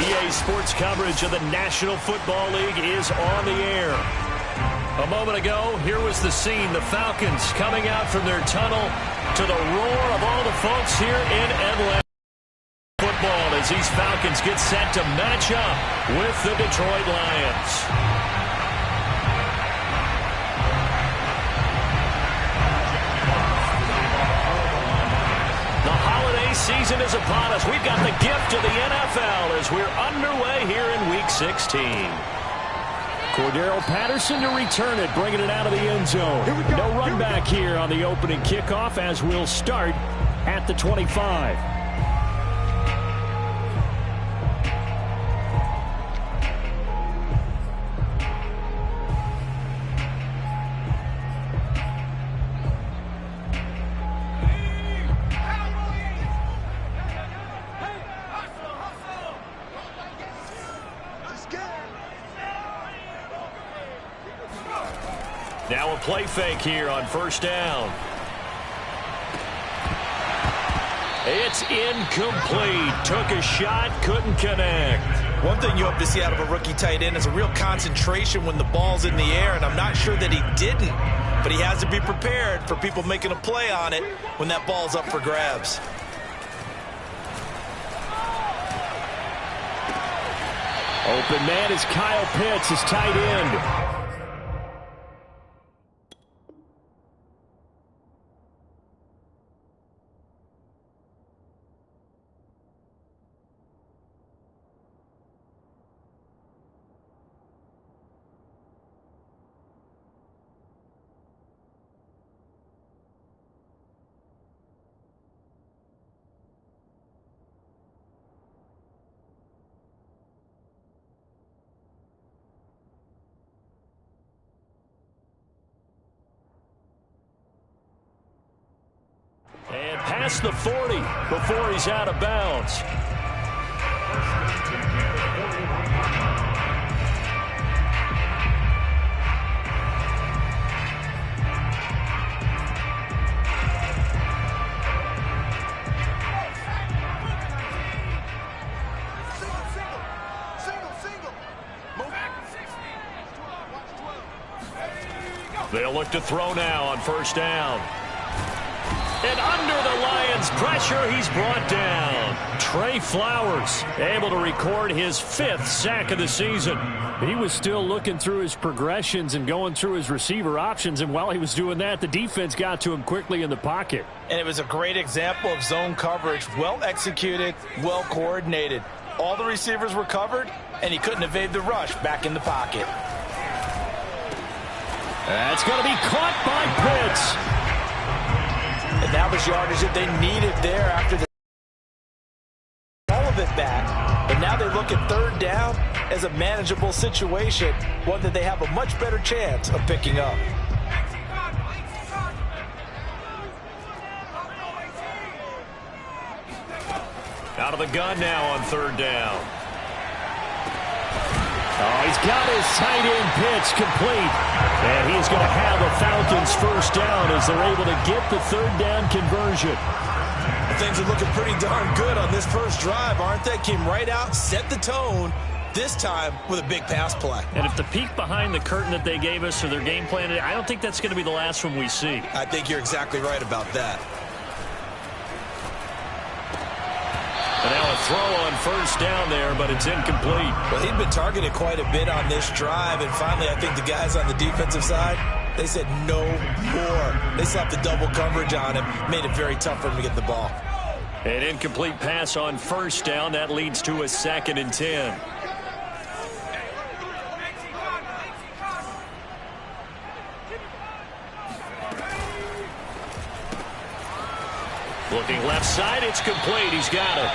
EA Sports coverage of the National Football League is on the air. A moment ago, here was the scene. The Falcons coming out from their tunnel to the roar of all the folks here in Atlanta. Football as these Falcons get set to match up with the Detroit Lions. The holiday season is upon us. We've got the gift of the NFL as we're underway here in Week 16. Cordero Patterson to return it, bringing it out of the end zone. No run back here on the opening kickoff as we'll start at the 25. Now a play fake here on first down. It's incomplete. Took a shot, couldn't connect. One thing you hope to see out of a rookie tight end is a real concentration when the ball's in the air, and I'm not sure that he didn't, but he has to be prepared for people making a play on it when that ball's up for grabs. Open man is Kyle Pitts, his tight end. And past the 40 before he's out of bounds. They'll look to throw now on first down. And under the Lions' pressure, he's brought down. Trey Flowers able to record his 5th sack of the season. He was still looking through his progressions and going through his receiver options, and while he was doing that, the defense got to him quickly in the pocket. And it was a great example of zone coverage. Well executed, well coordinated. All the receivers were covered, and he couldn't evade the rush back in the pocket. That's going to be caught by Pitts. And that was yardage that they needed there after all of it back. But now they look at third down as a manageable situation, one that they have a much better chance of picking up. Out of the gun now on third down. Oh, he's got his tight end pitch complete. And he's going to have the Falcons first down as they're able to get the third down conversion. Things are looking pretty darn good on this first drive, aren't they? Came right out, set the tone, this time with a big pass play. And if the peek behind the curtain that they gave us or their game plan, I don't think that's going to be the last one we see. I think you're exactly right about that. And now a throw on first down there, but it's incomplete. Well, he'd been targeted quite a bit on this drive, and finally I think the guys on the defensive side, they said no more. They slapped the double coverage on him, made it very tough for him to get the ball. An incomplete pass on first down. That leads to a 2nd and 10. Looking left side, it's complete. He's got it.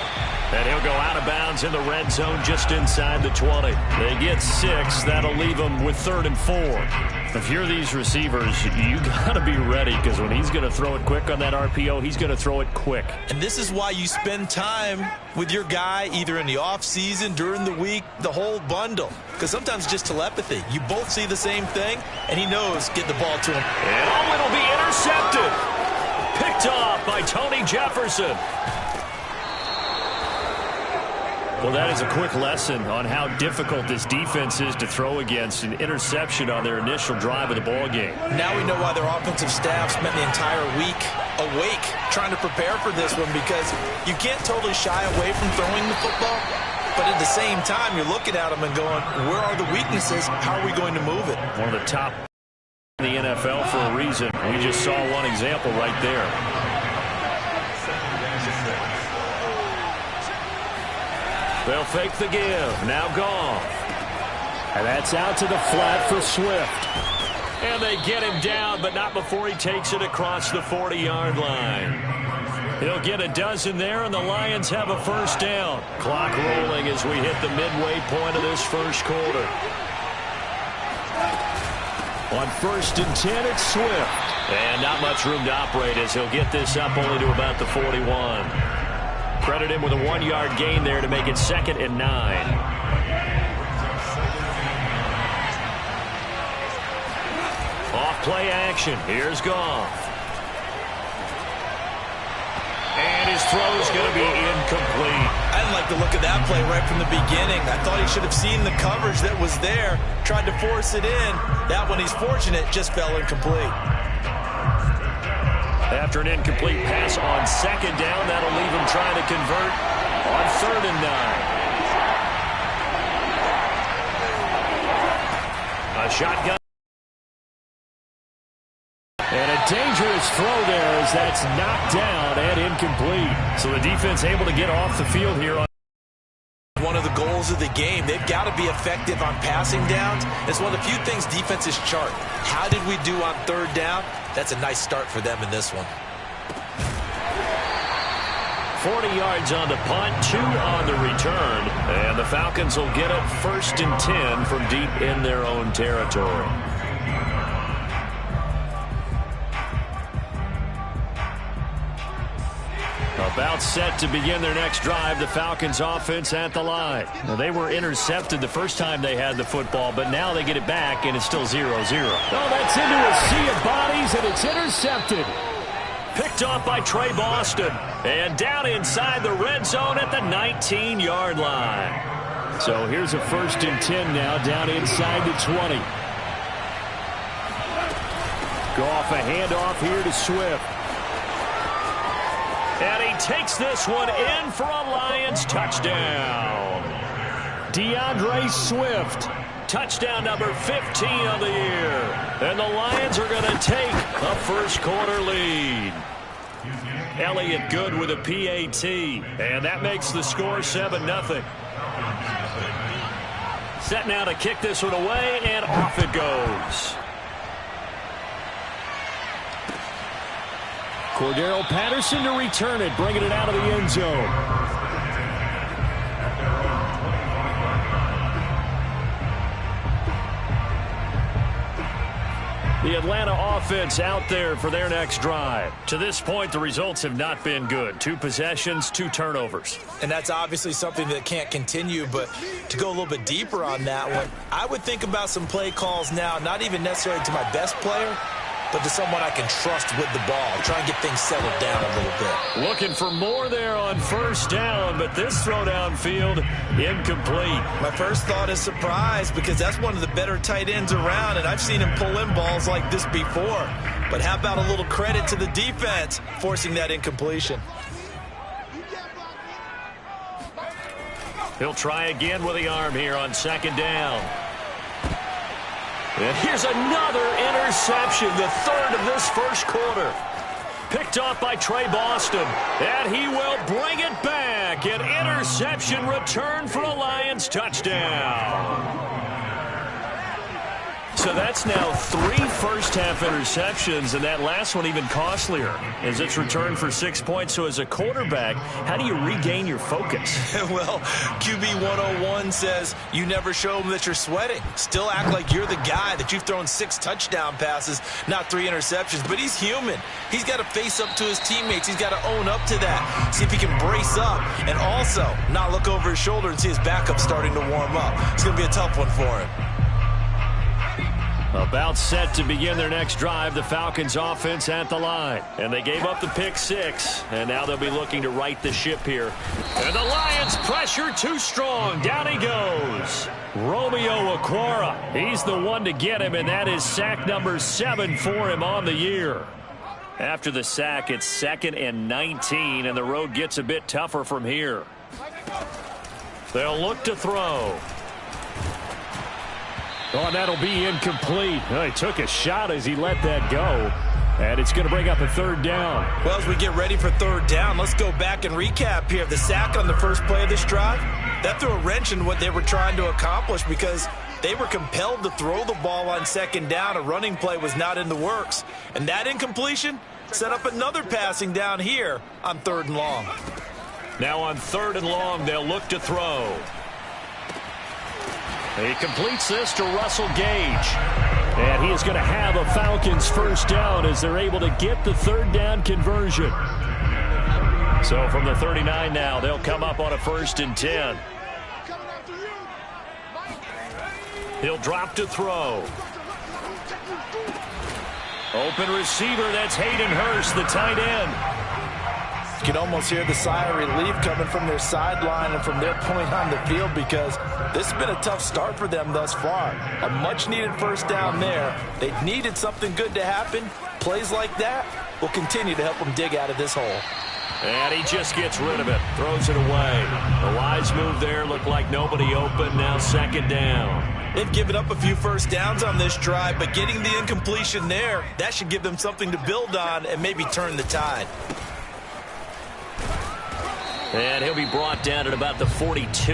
And he'll go out of bounds in the red zone just inside the 20. They get 6. That'll leave them with 3rd and 4. If you're these receivers, you got to be ready because when he's going to throw it quick on that RPO, he's going to throw it quick. And this is why you spend time with your guy either in the offseason, during the week, the whole bundle. Because sometimes just telepathy. You both see the same thing, and he knows get the ball to him. And oh, it'll be intercepted. Picked off by Tony Jefferson. Well, that is a quick lesson on how difficult this defense is to throw against. An interception on their initial drive of the ball game. Now we know why their offensive staff spent the entire week awake trying to prepare for this one, because you can't totally shy away from throwing the football, but at the same time you're looking at them and going, where are the weaknesses? How are we going to move it? One of the top in the NFL for a reason. We just saw one example right there. They'll fake the give. Now Goff. And that's out to the flat for Swift. And they get him down, but not before he takes it across the 40-yard line. He'll get a dozen there, and the Lions have a first down. Clock rolling as we hit the midway point of this first quarter. On 1st and 10, it's Swift. And not much room to operate as he'll get this up only to about the 41. Credit him with a 1-yard gain there to make it 2nd and 9. Off play action. Here's Goff. And his throw is going to be incomplete. I didn't like the look of that play right from the beginning. I thought he should have seen the coverage that was there, tried to force it in. That one, he's fortunate, just fell incomplete. After an incomplete pass on 2nd down, that'll leave him trying to convert on 3rd and 9. A shotgun. And a dangerous throw there as that's knocked down and incomplete. So the defense able to get off the field here on one of the goals of the game. They've got to be effective on passing downs. It's one of the few things defenses chart. How did we do on 3rd down? That's a nice start for them in this one. 40 yards on the punt, 2 on the return. And the Falcons will get it 1st and 10 from deep in their own territory. About set to begin their next drive, the Falcons offense at the line. Now, they were intercepted the first time they had the football, but now they get it back, and it's still 0-0. Oh, that's into a sea of bodies, and it's intercepted. Picked off by Trey Boston, and down inside the red zone at the 19-yard line. So here's a 1st and 10 now, down inside the 20. Goff, a handoff here to Swift. And he takes this one in for a Lions touchdown. DeAndre Swift, touchdown number 15 of the year. And the Lions are going to take a first quarter lead. Elliott good with a PAT. And that makes the score 7-0. Set now to kick this one away, and off it goes. Cordero Patterson to return it, bringing it out of the end zone. The Atlanta offense out there for their next drive. To this point, the results have not been good. 2 possessions, 2 turnovers. And that's obviously something that can't continue, but to go a little bit deeper on that one, I would think about some play calls now, not even necessarily to my best player, but to someone I can trust with the ball. Try and get things settled down a little bit. Looking for more there on 1st down, but this throw downfield, incomplete. My first thought is surprise, because that's one of the better tight ends around, and I've seen him pull in balls like this before. But how about a little credit to the defense forcing that incompletion? He'll try again with the arm here on 2nd down. And here's another interception, the 3rd of this first quarter. Picked off by Trey Boston, and he will bring it back. An interception return for a Lions touchdown. So that's now 3 first-half interceptions, and that last one even costlier as it's returned for 6 points. So as a quarterback, how do you regain your focus? Well, QB 101 says you never show them that you're sweating. Still act like you're the guy, that you've thrown 6 touchdown passes, not 3 interceptions. But he's human. He's got to face up to his teammates. He's got to own up to that. See if he can brace up and also not look over his shoulder and see his backup starting to warm up. It's going to be a tough one for him. About set to begin their next drive, the Falcons offense at the line. And they gave up the pick six, and now they'll be looking to right the ship here. And the Lions pressure too strong. Down he goes. Romeo Okwara. He's the one to get him, and that is sack number 7 for him on the year. After the sack, it's 2nd and 19, and the road gets a bit tougher from here. They'll look to throw. Oh, and that'll be incomplete. He took a shot as he let that go. And it's going to bring up a 3rd down. Well, as we get ready for 3rd down, let's go back and recap here. The sack on the first play of this drive, that threw a wrench in what they were trying to accomplish because they were compelled to throw the ball on 2nd down. A running play was not in the works. And that incompletion set up another passing down here on 3rd and long. Now on 3rd and long, they'll look to throw. He completes this to Russell Gage. And he is going to have a Falcons first down as they're able to get the 3rd down conversion. So from the 39 now, they'll come up on a 1st and 10. He'll drop to throw. Open receiver, that's Hayden Hurst, the tight end. You can almost hear the sigh of relief coming from their sideline and from their point on the field because this has been a tough start for them thus far. A much-needed first down there. They needed something good to happen. Plays like that will continue to help them dig out of this hole. And he just gets rid of it, throws it away. The wise move there, looked like nobody open, now 2nd down. They've given up a few first downs on this drive, but getting the incompletion there, that should give them something to build on and maybe turn the tide. And he'll be brought down at about the 42.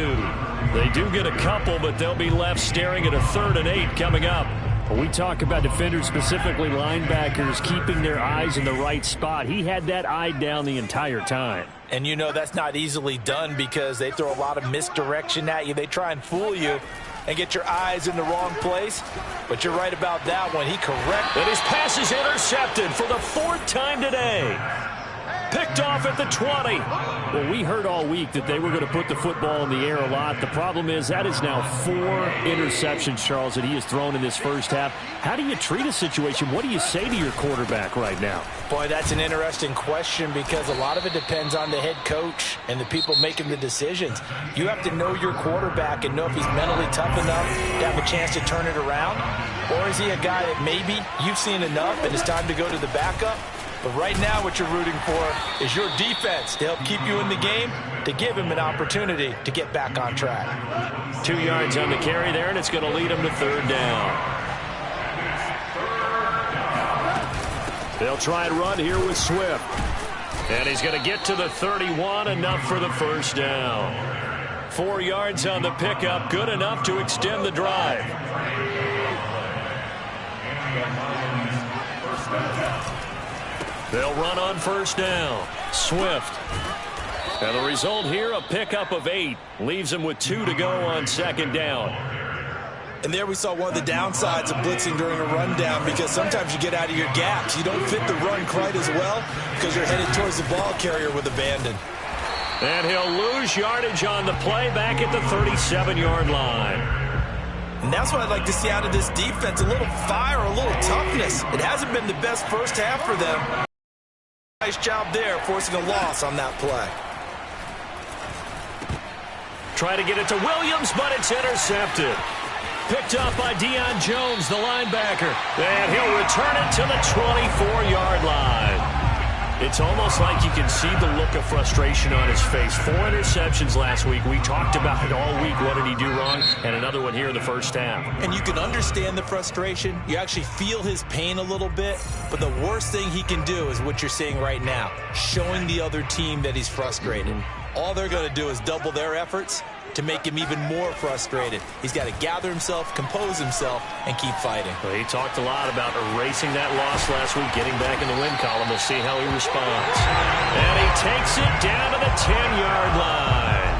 They do get a couple, but they'll be left staring at a 3rd and 8 coming up. When we talk about defenders, specifically linebackers, keeping their eyes in the right spot, he had that eye down the entire time. And you know that's not easily done because they throw a lot of misdirection at you. They try and fool you and get your eyes in the wrong place. But you're right about that one. He corrected. And his pass is intercepted for the 4th time today. Picked off at the 20. Well, we heard all week that they were going to put the football in the air a lot. The problem is that is now 4 interceptions, Charles, that he has thrown in this first half. How do you treat a situation? What do you say to your quarterback right now? Boy, that's an interesting question because a lot of it depends on the head coach and the people making the decisions. You have to know your quarterback and know if he's mentally tough enough to have a chance to turn it around. Or is he a guy that maybe you've seen enough and it's time to go to the backup? But right now what you're rooting for is your defense to help keep you in the game, to give him an opportunity to get back on track. 2 yards on the carry there, and it's going to lead him to 3rd down. They'll try and run here with Swift. And he's going to get to the 31, enough for the first down. 4 yards on the pickup, good enough to extend the drive. They'll run on first down. Swift. And the result here, a pickup of 8. Leaves him with 2 to go on 2nd down. And there we saw one of the downsides of blitzing during a rundown because sometimes you get out of your gaps. You don't fit the run quite as well because you're headed towards the ball carrier with abandon. And he'll lose yardage on the play back at the 37-yard line. And that's what I'd like to see out of this defense, a little fire, a little toughness. It hasn't been the best first half for them. Nice job there, forcing a loss on that play. Try to get it to Williams, but it's intercepted. Picked up by Deion Jones, the linebacker. And he'll return it to the 24-yard line. It's almost like you can see the look of frustration on his face. 4 interceptions last week. We talked about it all week. What did he do wrong? And another one here in the first half. And you can understand the frustration. You actually feel his pain a little bit. But the worst thing he can do is what you're seeing right now, showing the other team that he's frustrated. All they're going to do is double their efforts to make him even more frustrated. He's got to gather himself, compose himself, and keep fighting. Well, he talked a lot about erasing that loss last week, getting back in the win column. We'll see how he responds. And he takes it down to the 10-yard line.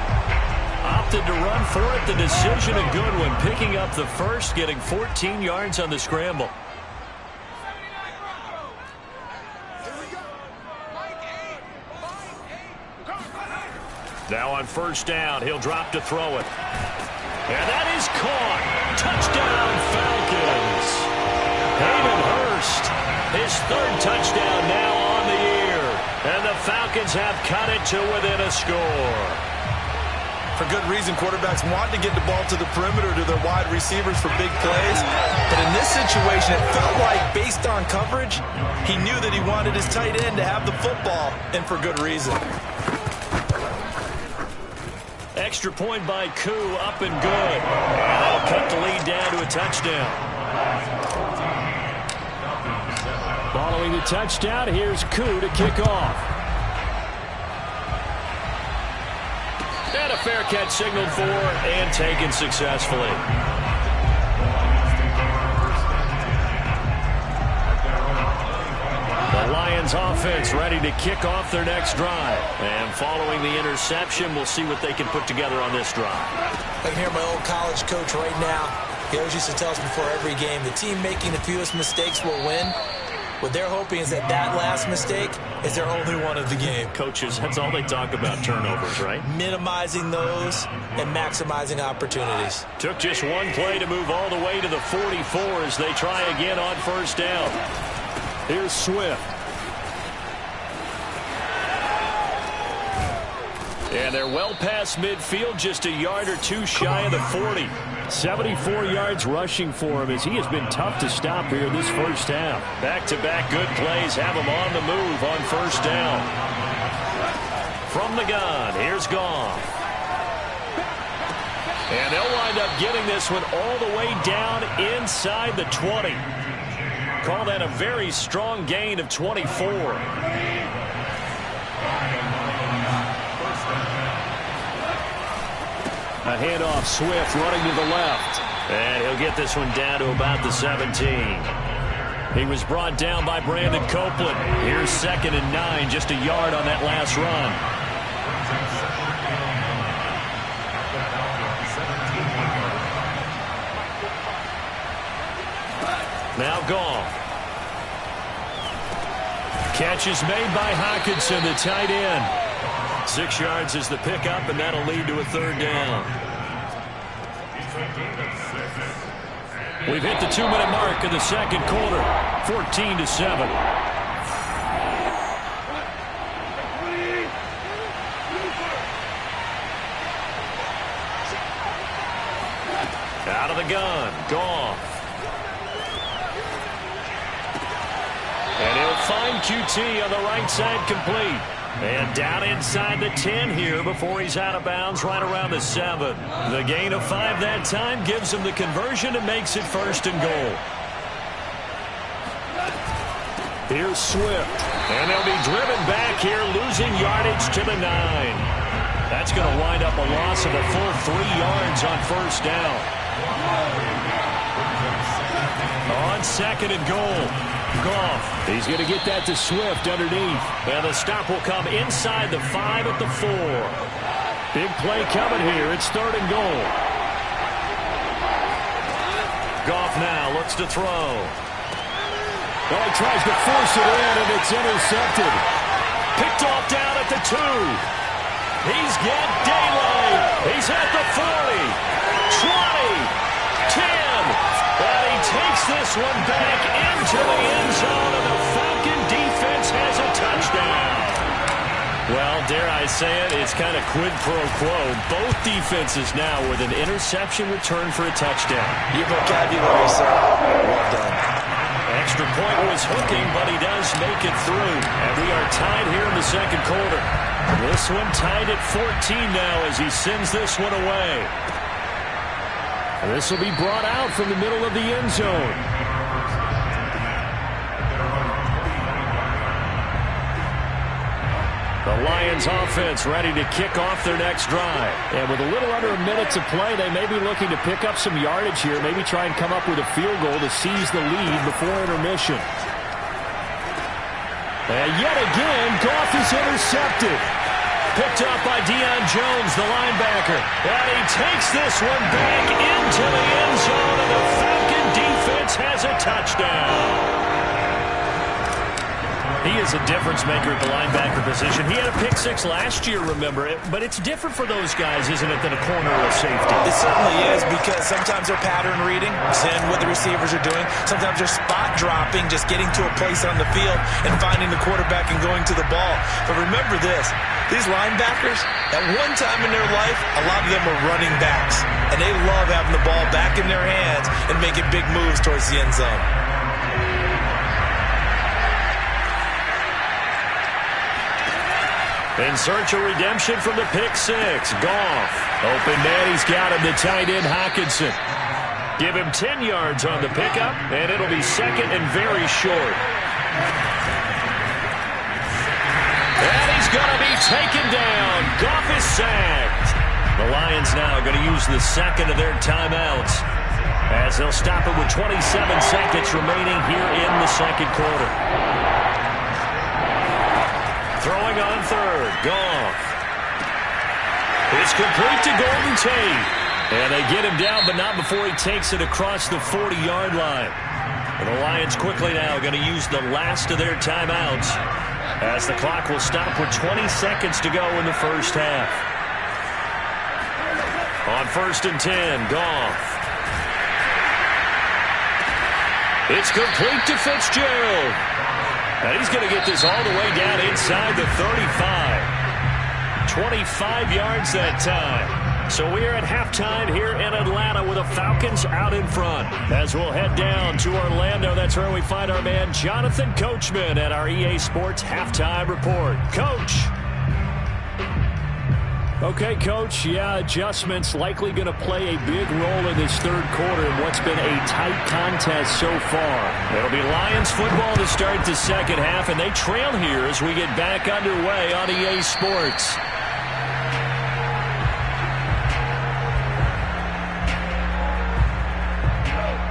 Opted to run for it. The decision, a good one. Picking up the first, getting 14 yards on the scramble. Now on first down, he'll drop to throw it. And that is caught. Touchdown, Falcons. Hayden Hurst, his third touchdown now on the year. And the Falcons have cut it to within a score. For good reason, quarterbacks want to get the ball to the perimeter to their wide receivers for big plays. But in this situation, it felt like, based on coverage, he knew that he wanted his tight end to have the football, and for good reason. Extra point by Koo, up and good. And that'll cut the lead down to a touchdown. Following the touchdown, here's Koo to kick off. And a fair catch signaled for and taken successfully. The Lions offense ready to kick off their next drive. And following the interception, we'll see what they can put together on this drive. I can hear my old college coach right now. He always used to tell us before every game, the team making the fewest mistakes will win. What they're hoping is that last mistake is their only one of the game. Coaches, that's all they talk about, turnovers, right? Minimizing those and maximizing opportunities. Took just one play to move all the way to the 44 as they try again on first down. Here's Swift. And they're well past midfield, just a yard or two shy of the 40. 74 yards rushing for him as he has been tough to stop here in this first half. Back-to-back good plays have him on the move on first down. From the gun, here's Goff. And they'll wind up getting this one all the way down inside the 20. Call that a very strong gain of 24. A handoff, Swift running to the left. And he'll get this one down to about the 17. He was brought down by Brandon Copeland. Here's 2nd and 9, just a yard on that last run. Now Goff. Catch is made by Hockenson, the tight end. 6 yards is the pickup, and that'll lead to a third down. We've hit the 2-minute mark in the second quarter, 14-7. Out of the gun, Goff. And he'll find QT on the right side complete. And down inside the 10 here before he's out of bounds right around the 7. The gain of 5 that time gives him the conversion and makes it 1st and goal. Here's Swift. And they'll be driven back here, losing yardage to the 9. That's going to wind up a loss of a full 3 yards on first down. On 2nd and goal. Goff. He's going to get that to Swift underneath. And the stop will come inside the 5 at the 4. Big play coming here. It's 3rd and goal. Goff now looks to throw. Oh, he tries to force it in, and it's intercepted. Picked off down at the 2. He's got daylight. He's at the 40. 20. 10. And he takes this one back into the end zone, and the Falcon defense has a touchdown. Well, dare I say it, it's kind of quid pro quo. Both defenses now with an interception return for a touchdown. Your vocabulary, sir. Well done. Extra point was hooking, but he does make it through. And we are tied here in the second quarter. This one tied at 14 now as he sends this one away. This will be brought out from the middle of the end zone. The Lions offense ready to kick off their next drive. And with a little under a minute to play, they may be looking to pick up some yardage here, maybe try and come up with a field goal to seize the lead before intermission. And yet again, Goff is intercepted. Picked up by Deion Jones, the linebacker. And he takes this one back into the end zone, and the Falcon defense has a touchdown. He is a difference maker at the linebacker position. He had a pick six last year, remember it, but it's different for those guys, isn't it, than a corner or a safety? It certainly is, because sometimes they're pattern reading, seeing what the receivers are doing. Sometimes they're spot dropping, just getting to a place on the field and finding the quarterback and going to the ball. But remember this, these linebackers, at one time in their life, a lot of them were running backs, and they love having the ball back in their hands and making big moves towards the end zone. In search of redemption from the pick six. Goff. Open man, he's got him, the tight end Hockenson. Give him 10 yards on the pickup, and it'll be second and very short. And he's going to be taken down. Goff is sacked. The Lions now going to use the second of their timeouts, as they'll stop it with 27 seconds remaining here in the second quarter. Throwing on third, Goff. It's complete to Golden Tate. And they get him down, but not before he takes it across the 40-yard line. And the Lions quickly now going to use the last of their timeouts, as the clock will stop with 20 seconds to go in the first half. On 1st and 10, Goff. It's complete to Fitzgerald. And he's going to get this all the way down inside the 35. 25 yards that time. So we are at halftime here in Atlanta with the Falcons out in front. As we'll head down to Orlando, that's where we find our man Jonathan Coachman at our EA Sports Halftime Report. Coach. Okay, Coach, yeah, adjustments likely going to play a big role in this third quarter in what's been a tight contest so far. It'll be Lions football to start the second half, and they trail here as we get back underway on EA Sports.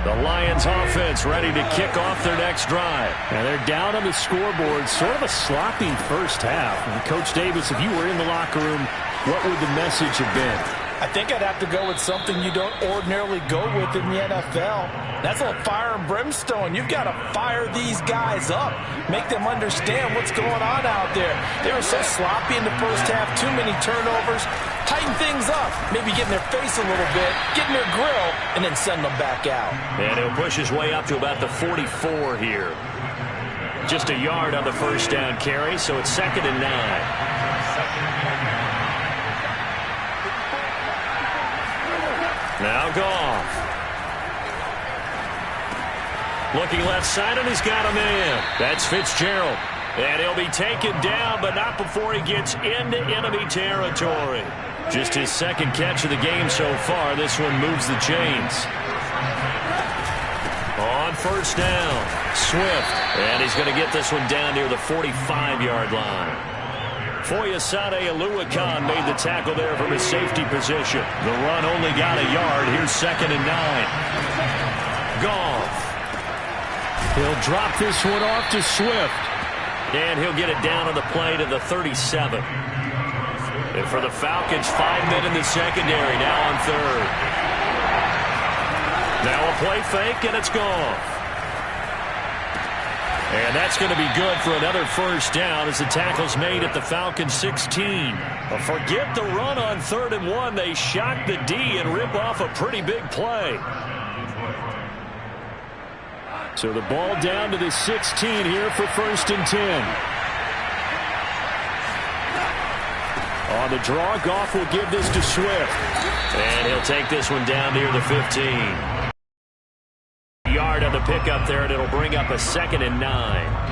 The Lions offense ready to kick off their next drive. And they're down on the scoreboard, sort of a sloppy first half. And Coach Davis, if you were in the locker room, what would the message have been? I think I'd have to go with something you don't ordinarily go with in the NFL. That's a little fire and brimstone. You've got to fire these guys up. Make them understand what's going on out there. They were so sloppy in the first half. Too many turnovers. Tighten things up. Maybe get in their face a little bit. Get in their grill. And then send them back out. And he'll push his way up to about the 44 here. Just a yard on the first down carry. So it's 2nd and 9. Now Goff. Looking left side, and he's got a man. That's Fitzgerald. And he'll be taken down, but not before he gets into enemy territory. Just his second catch of the game so far. This one moves the chains. On first down, Swift. And he's going to get this one down near the 45-yard line. Foyesade Oluwakan made the tackle there from his safety position. The run only got a yard. Here's 2nd and 9. Goff. He'll drop this one off to Swift. And he'll get it down on the play to the 37. And for the Falcons, 5 men in the secondary, now on third. Now a play fake, and it's Goff. And that's going to be good for another first down as the tackle's made at the Falcons 16. But forget the run on 3rd and 1. They shock the D and rip off a pretty big play. So the ball down to the 16 here for 1st and 10. On the draw, Goff will give this to Swift. And he'll take this one down near the 15. Yard on the pickup there, and it'll bring up a 2nd and 9.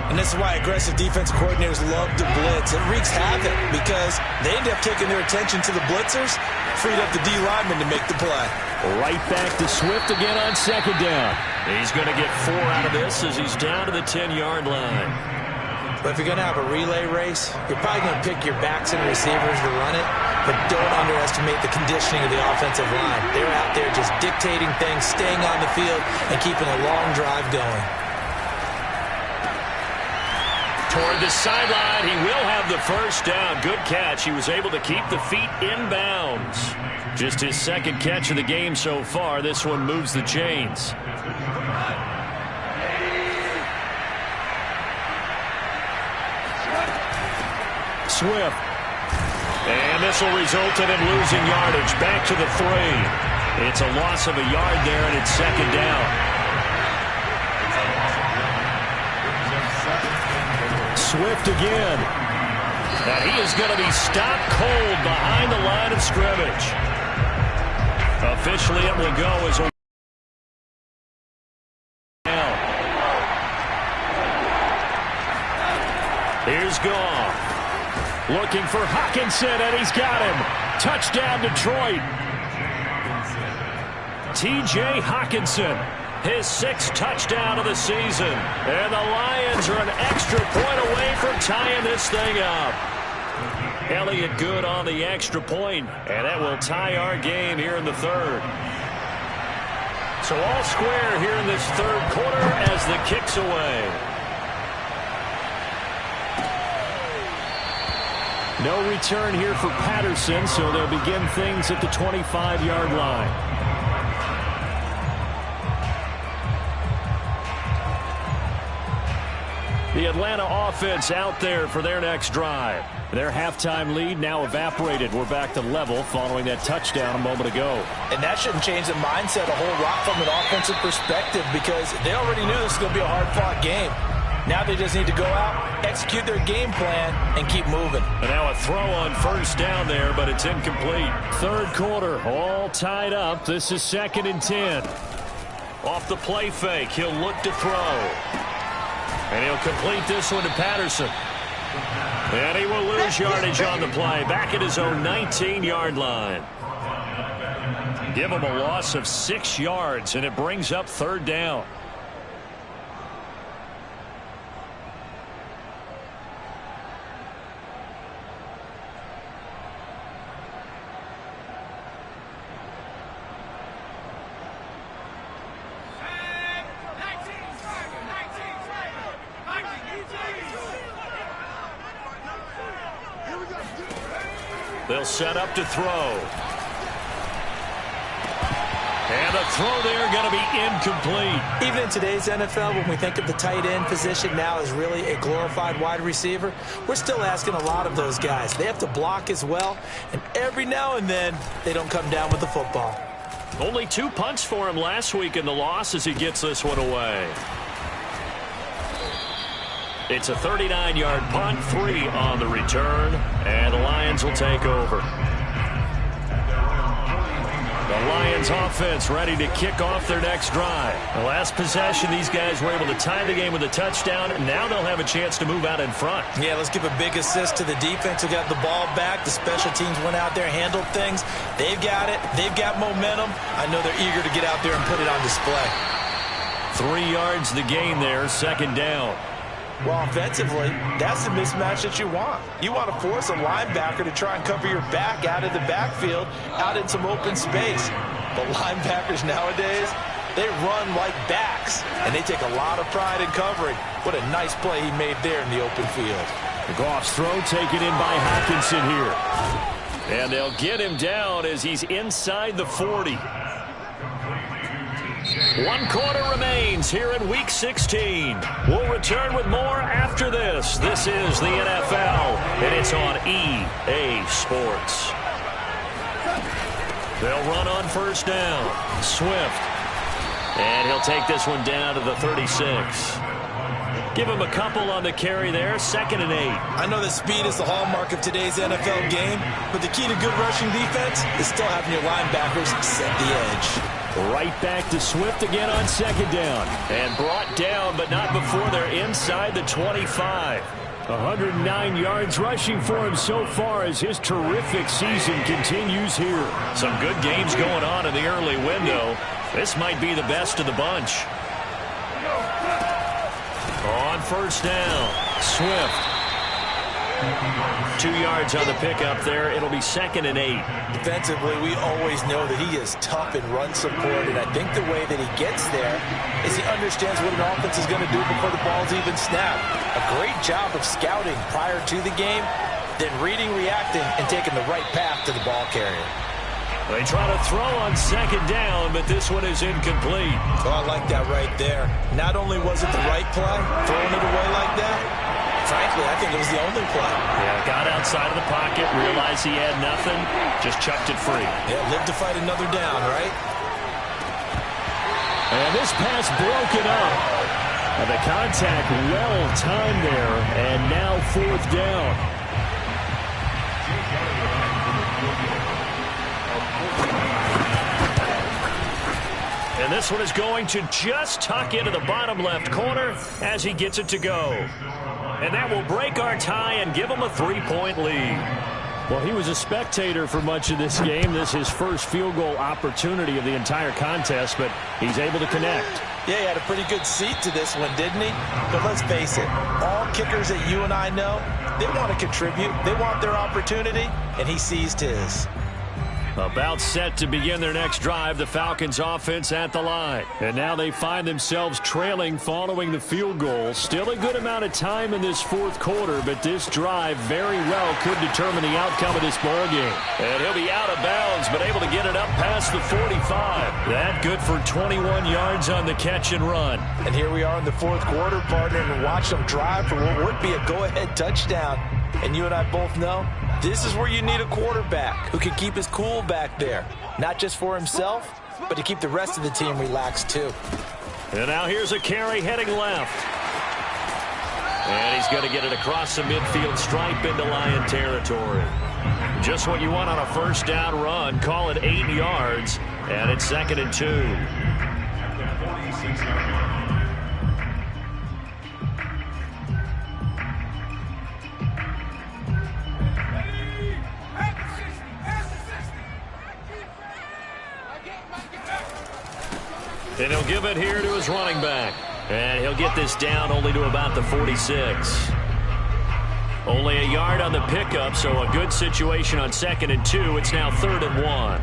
And this is why aggressive defense coordinators love to blitz. It wreaks havoc because they end up taking their attention to the blitzers, freed up the D lineman to make the play. Right back to Swift again on 2nd down. He's going to get 4 out of this as he's down to the 10-yard line. But if you're going to have a relay race, you're probably going to pick your backs and receivers to run it, but don't underestimate the conditioning of the offensive line. They're out there just dictating things, staying on the field, and keeping a long drive going. Toward the sideline, he will have the first down. Good catch. He was able to keep the feet in bounds. Just his second catch of the game so far. This one moves the chains. Swift. And this will result in him losing yardage. Back to the 3. It's a loss of a yard there, and it's second down. Swift again. And he is going to be stopped cold behind the line of scrimmage. Officially, it will go as a Here's Goff. Looking for Hockenson, and he's got him. Touchdown, Detroit. T.J. Hockenson, his 6th touchdown of the season. And the Lions are an extra point away from tying this thing up. Elliott good on the extra point, and that will tie our game here in the 3rd. So all square here in this 3rd quarter as the kick's away. No return here for Patterson, so they'll begin things at the 25-yard line. The Atlanta offense out there for their next drive. Their halftime lead now evaporated. We're back to level following that touchdown a moment ago. And that shouldn't change the mindset a whole lot from an offensive perspective, because they already knew this was going to be a hard-fought game. Now they just need to go out, execute their game plan, and keep moving. And now a throw on first down there, but it's incomplete. 3rd quarter, all tied up. This is 2nd and 10. Off the play fake, he'll look to throw. And he'll complete this one to Patterson. And he will lose yardage on the play, back at his own 19-yard line. Give him a loss of 6 yards, and it brings up 3rd down. They'll set up to throw. And the throw there going to be incomplete. Even in today's NFL, when we think of the tight end position now as really a glorified wide receiver, we're still asking a lot of those guys. They have to block as well, and every now and then they don't come down with the football. Only 2 punts for him last week in the loss as he gets this one away. It's a 39-yard punt, 3 on the return, and the Lions will take over. The Lions offense ready to kick off their next drive. The last possession, these guys were able to tie the game with a touchdown. Now they'll have a chance to move out in front. Yeah, let's give a big assist to the defense who got the ball back. The special teams went out there, handled things. They've got it. They've got momentum. I know they're eager to get out there and put it on display. 3 yards the gain there, 2nd down. Well, offensively, that's the mismatch that you want. You want to force a linebacker to try and cover your back out of the backfield, out in some open space. But linebackers nowadays, they run like backs, and they take a lot of pride in covering. What a nice play he made there in the open field. Goff's throw taken in by Hockenson here. And they'll get him down as he's inside the 40. 1 quarter remains here in Week 16. We'll return with more after this. This is the NFL, and it's on EA Sports. They'll run on first down. Swift. And he'll take this one down to the 36. Give him a couple on the carry there. 2nd and 8. I know that speed is the hallmark of today's NFL game, but the key to good rushing defense is still having your linebackers set the edge. Right back to Swift again on 2nd down. And brought down, but not before they're inside the 25. 109 yards rushing for him so far as his terrific season continues here. Some good games going on in the early window. This might be the best of the bunch. On first down, Swift. 2 yards on the pickup there. It'll be 2nd and 8. Defensively, we always know that he is tough in run support, and I think the way that he gets there is he understands what an offense is going to do before the ball's even snapped. A great job of scouting prior to the game, then reading, reacting, and taking the right path to the ball carrier. They try to throw on 2nd down, but this one is incomplete. Oh, I like that right there. Not only was it the right play, throwing it away like that, frankly, I think it was the only play. Yeah, got outside of the pocket, realized he had nothing, just chucked it free. Yeah, live to fight another down, right? And this pass broken up. And the contact well timed there, and now 4th down. And this one is going to just tuck into the bottom left corner as he gets it to go. And that will break our tie and give him a 3-point lead. Well, he was a spectator for much of this game. This is his first field goal opportunity of the entire contest, but he's able to connect. Yeah, he had a pretty good seat to this one, didn't he? But let's face it, all kickers that you and I know, they want to contribute. They want their opportunity, and he seized his. About set to begin their next drive, the Falcons offense at the line. And now they find themselves trailing following the field goal. Still a good amount of time in this 4th quarter, but this drive very well could determine the outcome of this ball game. And he'll be out of bounds, but able to get it up past the 45. That good for 21 yards on the catch and run. And here we are in the 4th quarter, partner, and watch them drive for what would be a go-ahead touchdown. And you and I both know this is where you need a quarterback who can keep his cool back there. Not just for himself, but to keep the rest of the team relaxed too. And now here's a carry heading left. And he's going to get it across the midfield stripe into Lion territory. Just what you want on a 1st down run. Call it 8 yards, and it's 2nd and 2. And he'll give it here to his running back. And he'll get this down only to about the 46. Only a yard on the pickup, so a good situation on 2nd and 2. It's now 3rd and 1.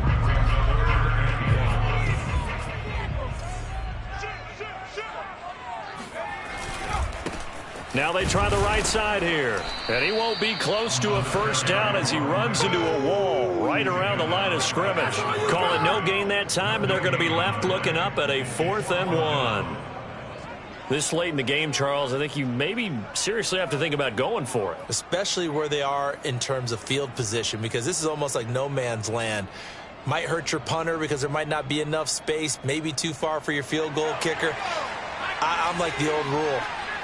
Now they try the right side here. And he won't be close to a 1st down as he runs into a wall right around the line of scrimmage. Call it no gain that time, and they're going to be left looking up at a 4th and 1. This late in the game, Charles, I think you maybe seriously have to think about going for it. Especially where they are in terms of field position, because this is almost like no man's land. Might hurt your punter because there might not be enough space, maybe too far for your field goal kicker. I'm like the old rule.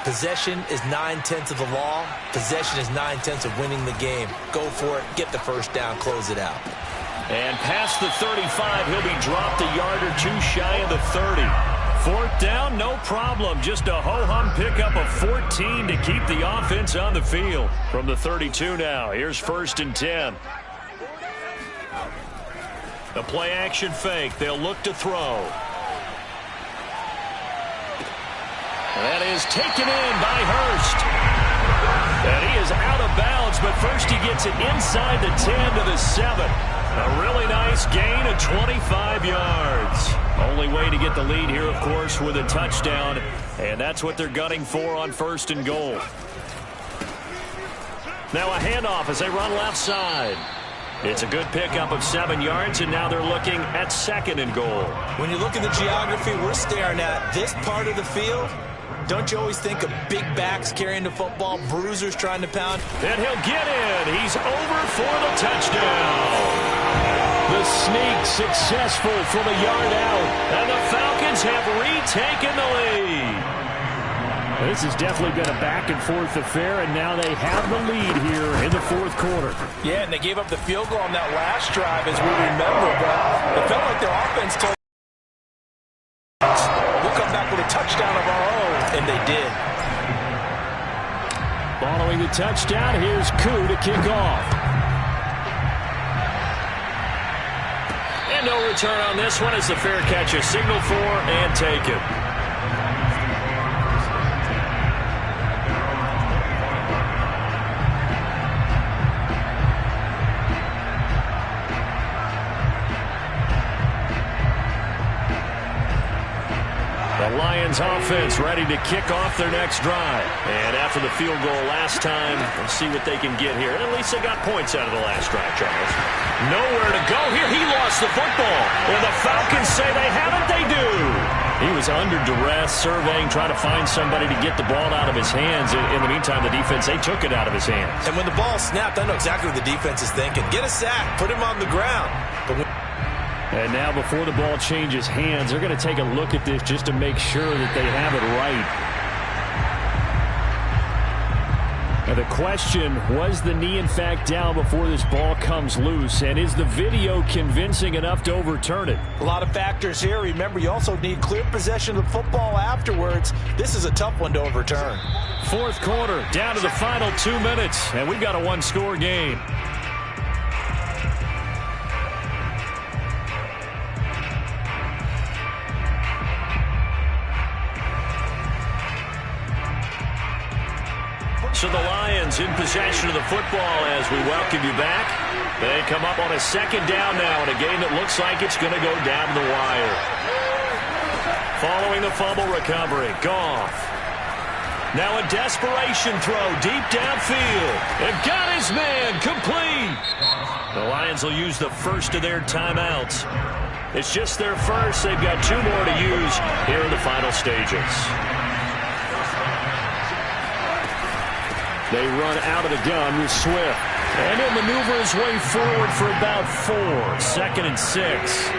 Possession is 9/10 of the law. Possession is 9/10 of winning the game. Go for it. Get the 1st down. Close it out. And past the 35, he'll be dropped a yard or two shy of the 30. 4th down, no problem. Just a ho-hum pickup of 14 to keep the offense on the field. From the 32 now, here's 1st and 10. The play-action fake. They'll look to throw. That is taken in by Hurst. And he is out of bounds, but first he gets it inside the 10 to the 7. A really nice gain of 25 yards. Only way to get the lead here, of course, with a touchdown. And that's what they're gunning for on 1st and goal. Now a handoff as they run left side. It's a good pickup of 7 yards, and now they're looking at 2nd and goal. When you look at the geography we're staring at, this part of the field, don't you always think of big backs carrying the football, bruisers trying to pound? And he'll get in. He's over for the touchdown. The sneak successful from a yard out. And the Falcons have retaken the lead. This has definitely been a back-and-forth affair, and now they have the lead here in the 4th quarter. Yeah, and they gave up the field goal on that last drive, as we remember, but it felt like their offense told we'll come back with a touchdown of our own, and they did. Following the touchdown, here's Koo to kick off. And no return on this one as the fair catch is signaled for and taken. The Lions offense ready to kick off their next drive. And after the field goal last time, we'll see what they can get here. And at least they got points out of the last drive, Charles. Nowhere to go here. He lost the football. Well, the Falcons say they haven't. They do. He was under duress, surveying, trying to find somebody to get the ball out of his hands. In the meantime, the defense, they took it out of his hands. And when the ball snapped, I know exactly what the defense is thinking. Get a sack, put him on the ground. And now before the ball changes hands, they're going to take a look at this just to make sure that they have it right. Now the question, was the knee in fact down before this ball comes loose? And is the video convincing enough to overturn it? A lot of factors here. Remember, you also need clear possession of the football afterwards. This is a tough one to overturn. Fourth quarter, down to the final 2 minutes, and we've got a one-score game. So the Lions in possession of the football as we welcome you back. They come up on a second down now in a game that looks like it's going to go down the wire. Following the fumble recovery, Goff. Now a desperation throw deep downfield. And got his man complete. The Lions will use the first of their timeouts. It's just their first. They've got 2 more to use here in the final stages. They run out of the gun with Swift. And he'll maneuver his way forward for about 4. 2nd and 6.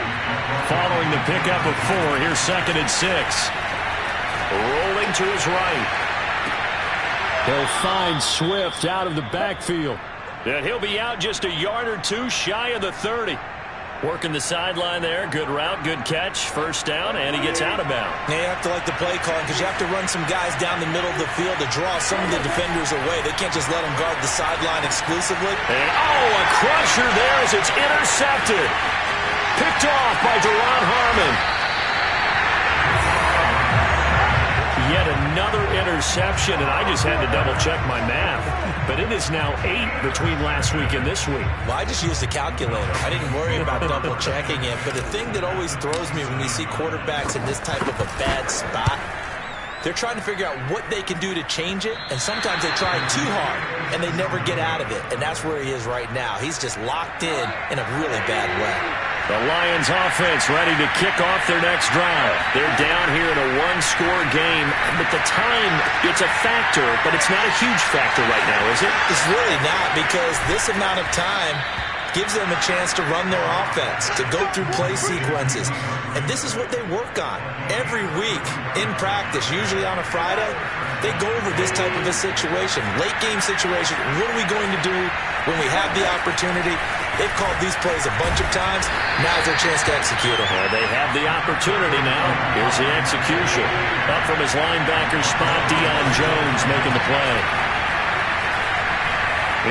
Following the pickup of 4, here's 2nd and 6. Rolling to his right. He'll find Swift out of the backfield. And he'll be out just a yard or 2 shy of the 30. Working the sideline there. Good route, good catch. First down, and he gets out of bounds. Yeah, you have to like the play calling because you have to run some guys down the middle of the field to draw some of the defenders away. They can't just let them guard the sideline exclusively. And, a crusher there as it's intercepted. Picked off by Deron Harmon. Yet another interception, and I just had to double-check my math. But it is now 8 between last week and this week. Well, I just used a calculator. I didn't worry about double-checking it. But the thing that always throws me when you see quarterbacks in this type of a bad spot, they're trying to figure out what they can do to change it. And sometimes they try too hard, and they never get out of it. And that's where he is right now. He's just locked in a really bad way. The Lions offense ready to kick off their next drive. They're down here in a one-score game. But the time, it's a factor, but it's not a huge factor right now, is it? It's really not, because this amount of time gives them a chance to run their offense, to go through play sequences. And this is what they work on every week in practice, usually on a Friday. They go over this type of a situation, late game situation. What are we going to do when we have the opportunity? They've called these plays a bunch of times. Now's their chance to execute them. Well, they have the opportunity now. Here's the execution. Up from his linebacker spot, Deion Jones making the play.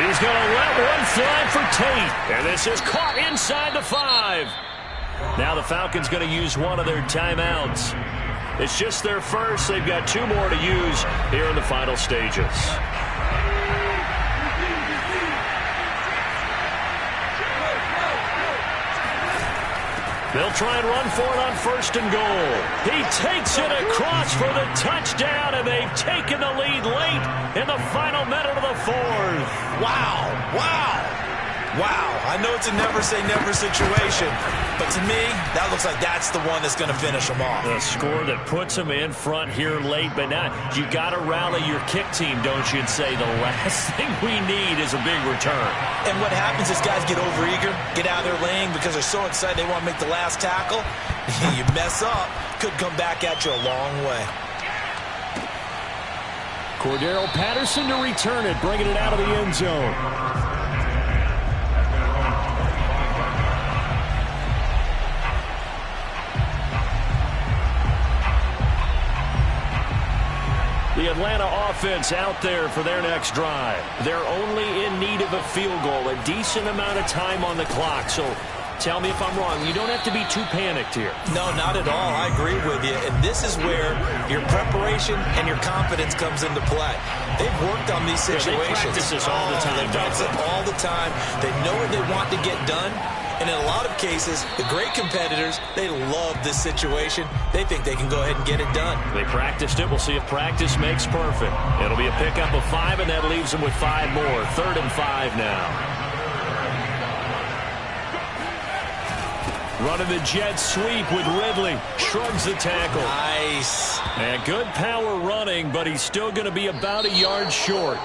He's going to let one fly for Tate. And this is caught inside the 5. Now the Falcons going to use one of their timeouts. It's just their first. They've got 2 more to use here in the final stages. They'll try and run for it on 1st and goal. He takes it across for the touchdown, and they've taken the lead late in the final minute of the 4th. Wow, wow. Wow, I know it's a never-say-never situation, but to me, that looks like that's the one that's going to finish them off. The score that puts them in front here late, but now you got to rally your kick team, don't you, and say the last thing we need is a big return. And what happens is guys get overeager, get out of their lane because they're so excited they want to make the last tackle. You mess up, could come back at you a long way. Cordero Patterson to return it, bringing it out of the end zone. The Atlanta offense out there for their next drive. They're only in need of a field goal, a decent amount of time on the clock. So tell me if I'm wrong. You don't have to be too panicked here. No, not at all. I agree with you. And this is where your preparation and your confidence comes into play. They've worked on these situations. Yeah, they practice this all the time. They practice it all the time. They know what they want to get done. And in a lot of cases, the great competitors, they love this situation. They think they can go ahead and get it done. They practiced it. We'll see if practice makes perfect. It'll be a pickup of 5, and that leaves them with 5 more. 3rd and 5 now. Running the jet sweep with Ridley. Shrugs the tackle. Nice. And good power running, but he's still going to be about a yard short.